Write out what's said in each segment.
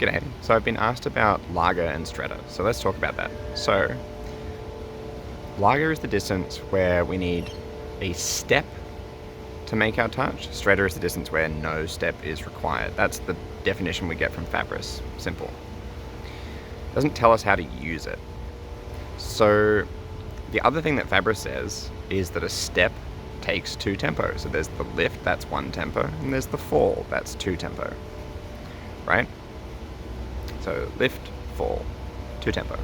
G'day. So I've been asked about Larga and Stretta, so let's talk about that. So, Larga is the distance where we need a step to make our touch. Stretta is the distance where no step is required. That's the definition we get from Fabris. Simple. It doesn't tell us how to use it. So, the other thing that Fabris says is that a step takes 2 tempo. So there's the lift, that's 1 tempo, and there's the fall, that's 2 tempo. Right? So lift, fall, 2 tempo.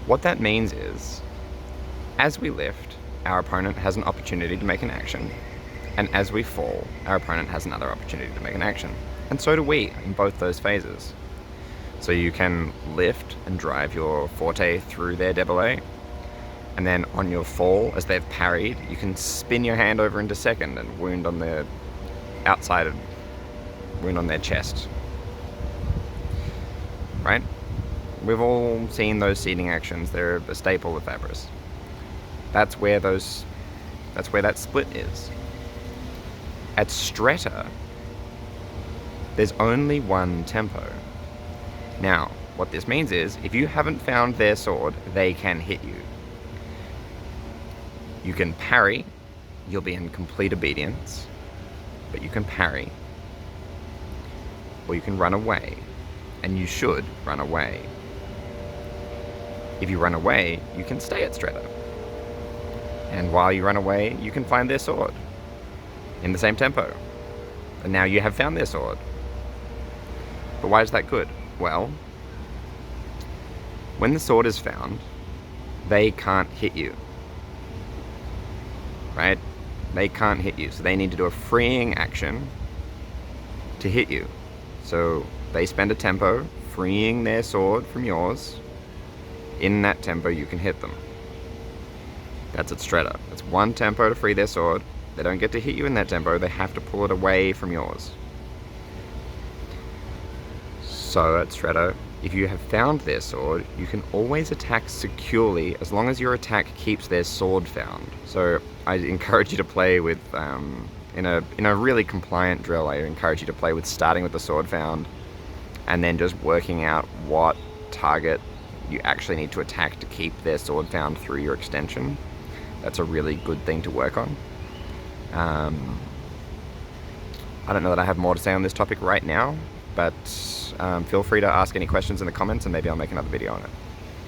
What that means is, as we lift, our opponent has an opportunity to make an action, and as we fall, our opponent has another opportunity to make an action. And so do we in both those phases. So you can lift and drive your forte through their déboulé, and then on your fall, as they've parried, you can spin your hand over into second and wound on their outside, wound on their chest. Right? We've all seen those seating actions. They're a staple of Fabris. That's where that split is. At Stretta, there's only 1 tempo. Now, what this means is, if you haven't found their sword, they can hit you. You can parry, you'll be in complete obedience, but you can parry. Or you can run away. And you should run away. If you run away, you can stay at Stretta. And while you run away, you can find their sword in the same tempo. And now you have found their sword. But why is that good? Well, when the sword is found, they can't hit you. Right? They can't hit you. So they need to do a freeing action to hit you. So they spend a tempo freeing their sword from yours. In that tempo, you can hit them. That's at Stretta. It's 1 tempo to free their sword. They don't get to hit you in that tempo. They have to pull it away from yours. So at Stretta, if you have found their sword, you can always attack securely as long as your attack keeps their sword found. So I encourage you to play with, in a really compliant drill, I encourage you to play with starting with the sword found, and then just working out what target you actually need to attack to keep their sword found through your extension. That's a really good thing to work on. I don't know that I have more to say on this topic right now, but feel free to ask any questions in the comments and maybe I'll make another video on it.